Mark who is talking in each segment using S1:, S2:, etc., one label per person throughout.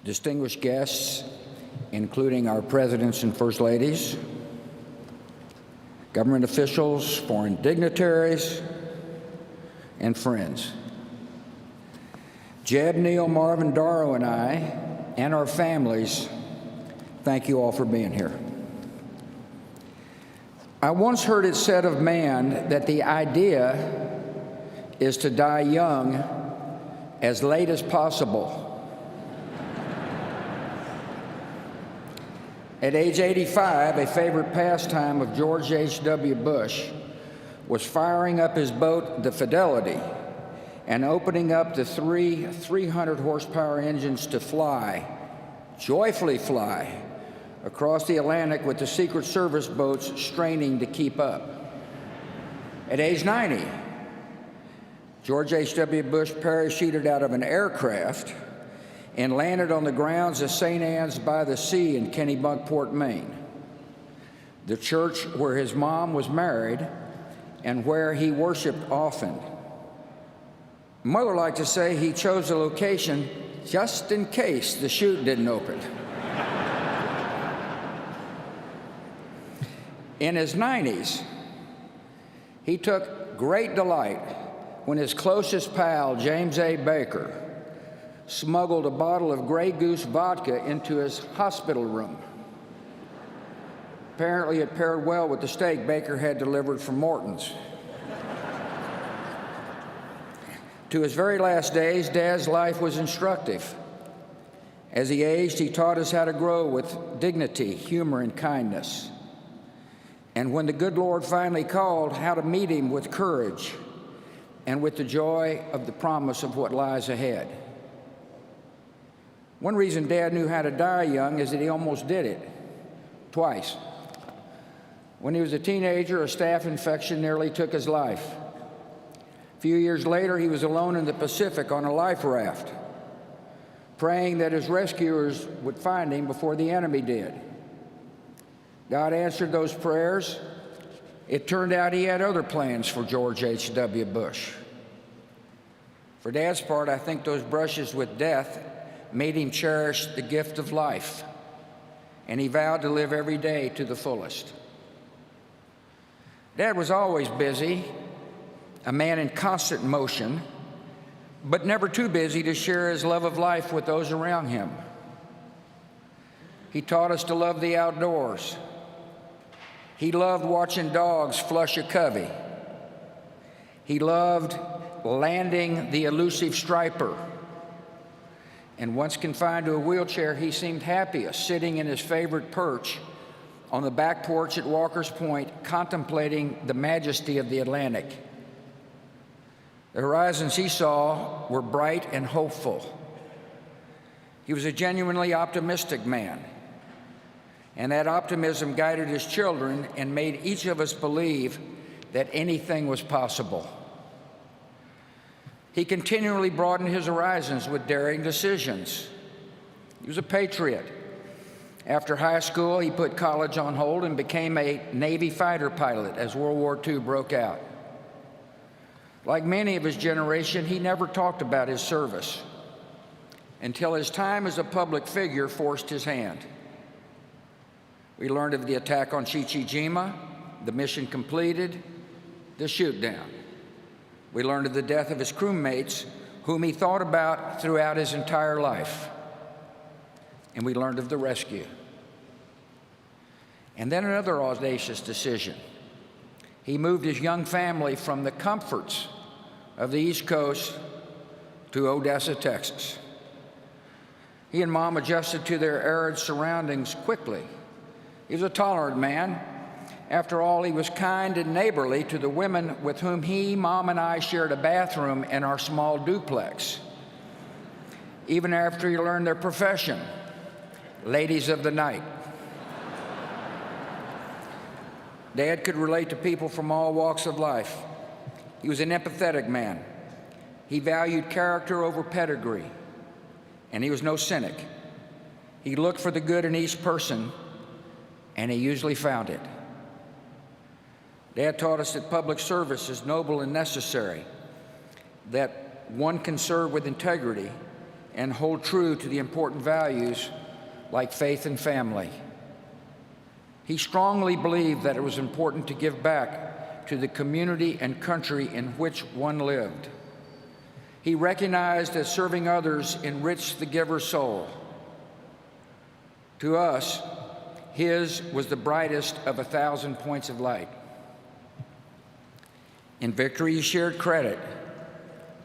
S1: distinguished guests, including our presidents and first ladies, government officials, foreign dignitaries, and friends. Jeb, Neil, Marvin, Daro, and I, and our families, thank you all for being here. I once heard it said of man that the idea is to die young as late as possible. At age 85, a favorite pastime of George H.W. Bush was firing up his boat, the Fidelity, and opening up the 300 horsepower engines to fly, joyfully fly, across the Atlantic with the Secret Service boats straining to keep up. At age 90, George H.W. Bush parachuted out of an aircraft and landed on the grounds of St. Anne's by the Sea in Kennebunkport, Maine, the church where his mom was married and where he worshiped often. Mother liked to say he chose the location just in case the chute didn't open. In his 90s, he took great delight when his closest pal, James A. Baker, smuggled a bottle of Grey Goose vodka into his hospital room. Apparently, it paired well with the steak Baker had delivered from Morton's. To his very last days, Dad's life was instructive. As he aged, he taught us how to grow with dignity, humor, and kindness. And when the good Lord finally called, how to meet him with courage and with the joy of the promise of what lies ahead. One reason Dad knew how to die young is that he almost did it, twice. When he was a teenager, a staph infection nearly took his life. A few years later, he was alone in the Pacific on a life raft, praying that his rescuers would find him before the enemy did. God answered those prayers. It turned out he had other plans for George H.W. Bush. For Dad's part, I think those brushes with death made him cherish the gift of life, and he vowed to live every day to the fullest. Dad was always busy, a man in constant motion, but never too busy to share his love of life with those around him. He taught us to love the outdoors. He loved watching dogs flush a covey. He loved landing the elusive striper. And once confined to a wheelchair, he seemed happiest sitting in his favorite perch on the back porch at Walker's Point, contemplating the majesty of the Atlantic. The horizons he saw were bright and hopeful. He was a genuinely optimistic man, and that optimism guided his children and made each of us believe that anything was possible. He continually broadened his horizons with daring decisions. He was a patriot. After high school, he put college on hold and became a Navy fighter pilot as World War II broke out. Like many of his generation, he never talked about his service until his time as a public figure forced his hand. We learned of the attack on Chichijima, the mission completed, the shoot-down. We learned of the death of his crewmates, whom he thought about throughout his entire life. And we learned of the rescue. And then another audacious decision. He moved his young family from the comforts of the East Coast to Odessa, Texas. He and Mom adjusted to their arid surroundings quickly. He was a tolerant man. After all, he was kind and neighborly to the women with whom he, Mom, and I shared a bathroom in our small duplex. Even after he learned their profession, ladies of the night. Dad could relate to people from all walks of life. He was an empathetic man. He valued character over pedigree, and he was no cynic. He looked for the good in each person, and he usually found it. Dad taught us that public service is noble and necessary, that one can serve with integrity, and hold true to the important values like faith and family. He strongly believed that it was important to give back to the community and country in which one lived. He recognized that serving others enriched the giver's soul. To us, his was the brightest of 1,000 points of light. In victory, he shared credit.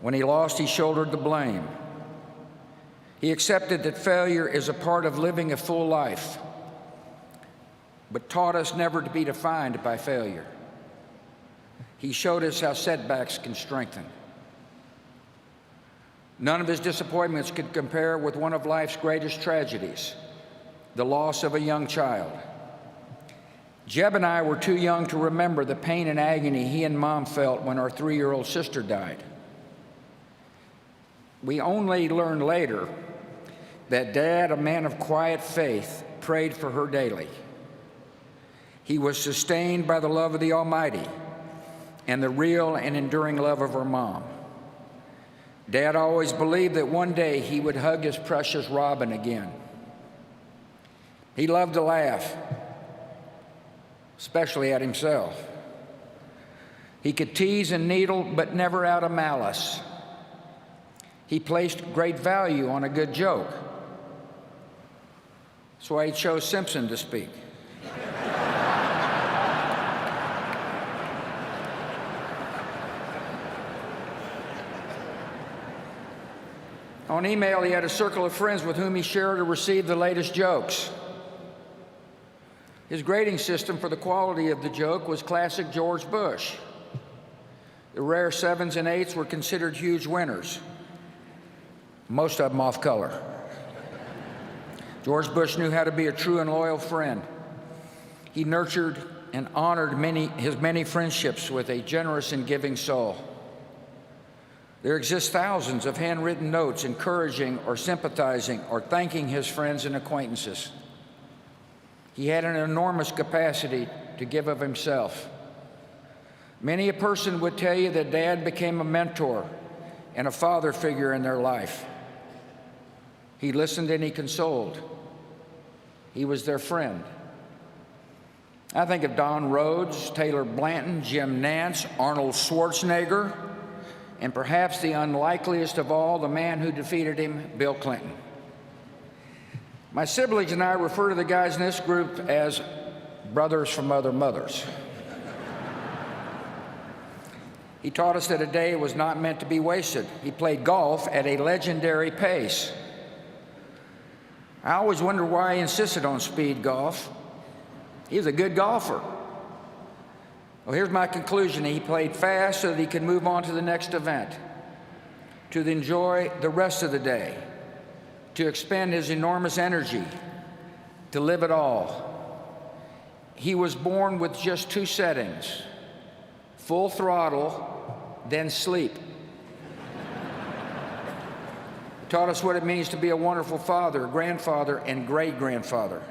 S1: When he lost, he shouldered the blame. He accepted that failure is a part of living a full life, but taught us never to be defined by failure. He showed us how setbacks can strengthen. None of his disappointments could compare with one of life's greatest tragedies, the loss of a young child. Jeb and I were too young to remember the pain and agony he and Mom felt when our 3-year-old sister died. We only learned later that Dad, a man of quiet faith, prayed for her daily. He was sustained by the love of the Almighty and the real and enduring love of her mom. Dad always believed that one day he would hug his precious Robin again. He loved to laugh, especially at himself. He could tease and needle, but never out of malice. He placed great value on a good joke. That's why he chose Simpson to speak. On email, he had a circle of friends with whom he shared or received the latest jokes. His grading system for the quality of the joke was classic George Bush. The rare 7s and 8s were considered huge winners, most of them off color. George Bush knew how to be a true and loyal friend. He nurtured and honored his many friendships with a generous and giving soul. There exist thousands of handwritten notes encouraging or sympathizing or thanking his friends and acquaintances. He had an enormous capacity to give of himself. Many a person would tell you that Dad became a mentor and a father figure in their life. He listened and he consoled. He was their friend. I think of Don Rhodes, Taylor Blanton, Jim Nance, Arnold Schwarzenegger, and perhaps the unlikeliest of all, the man who defeated him, Bill Clinton. My siblings and I refer to the guys in this group as brothers from other mothers. He taught us that a day was not meant to be wasted. He played golf at a legendary pace. I always wondered why he insisted on speed golf. He was a good golfer. Well, here's my conclusion. He played fast so that he could move on to the next event, to enjoy the rest of the day, to expend his enormous energy, to live it all. He was born with just 2 settings: full throttle, then sleep. He taught us what it means to be a wonderful father, grandfather, and great-grandfather.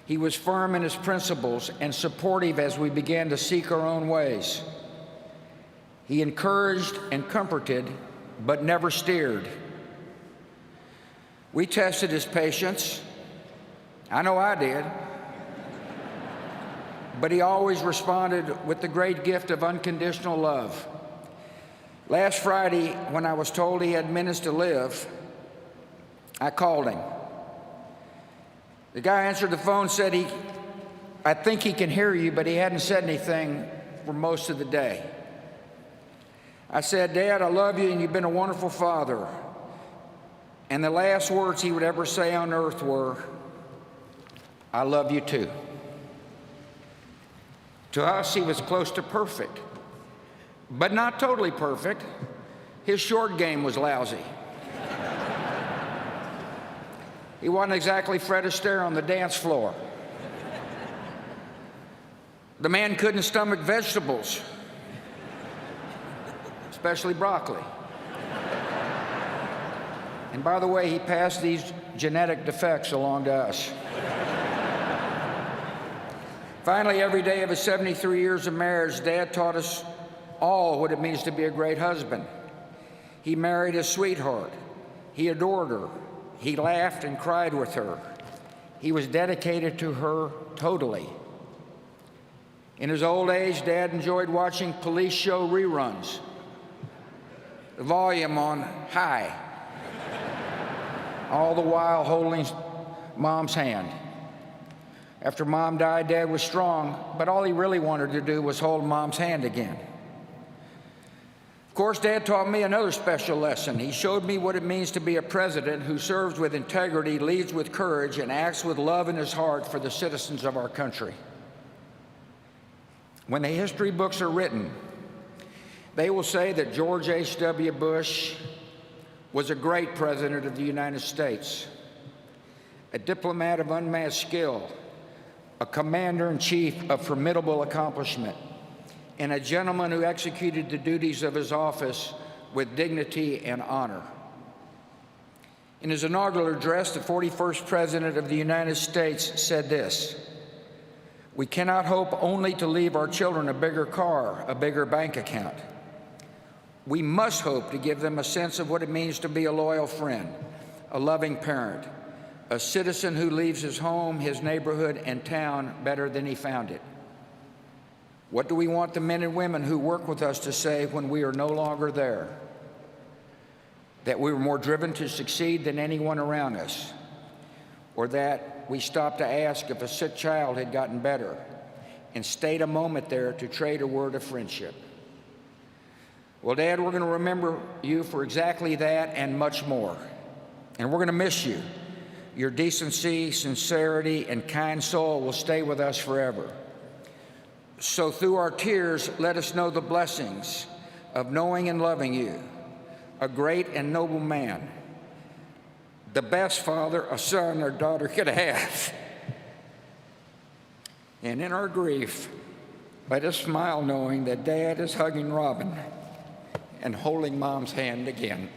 S1: He was firm in his principles and supportive as we began to seek our own ways. He encouraged and comforted, but never steered. We tested his patience. I know I did. But he always responded with the great gift of unconditional love. Last Friday, when I was told he had minutes to live, I called him. The guy answered the phone, said I think he can hear you, but he hadn't said anything for most of the day. I said, Dad, I love you and you've been a wonderful father. And the last words he would ever say on earth were, I love you too. To us, he was close to perfect, but not totally perfect. His short game was lousy. He wasn't exactly Fred Astaire on the dance floor. The man couldn't stomach vegetables, especially broccoli. And by the way, he passed these genetic defects along to us. Finally, every day of his 73 years of marriage, Dad taught us all what it means to be a great husband. He married his sweetheart, He adored her. He laughed and cried with her. He was dedicated to her totally. In his old age, Dad enjoyed watching police show reruns, the volume on high, all the while holding Mom's hand. After Mom died, Dad was strong, but all he really wanted to do was hold Mom's hand again. Of course, Dad taught me another special lesson. He showed me what it means to be a president who serves with integrity, leads with courage, and acts with love in his heart for the citizens of our country. When the history books are written, they will say that George H.W. Bush was a great president of the United States, a diplomat of unmatched skill, a commander-in-chief of formidable accomplishment, and a gentleman who executed the duties of his office with dignity and honor. In his inaugural address, the 41st President of the United States said this: "We cannot hope only to leave our children a bigger car, a bigger bank account. We must hope to give them a sense of what it means to be a loyal friend, a loving parent, a citizen who leaves his home, his neighborhood, and town better than he found it. What do we want the men and women who work with us to say when we are no longer there? That we were more driven to succeed than anyone around us, or that we stopped to ask if a sick child had gotten better and stayed a moment there to trade a word of friendship?" Well, Dad, we're going to remember you for exactly that and much more. And we're going to miss you. Your decency, sincerity, and kind soul will stay with us forever. So through our tears, let us know the blessings of knowing and loving you, a great and noble man, the best father a son or daughter could have. And in our grief, let us smile knowing that Dad is hugging Robin and holding Mom's hand again.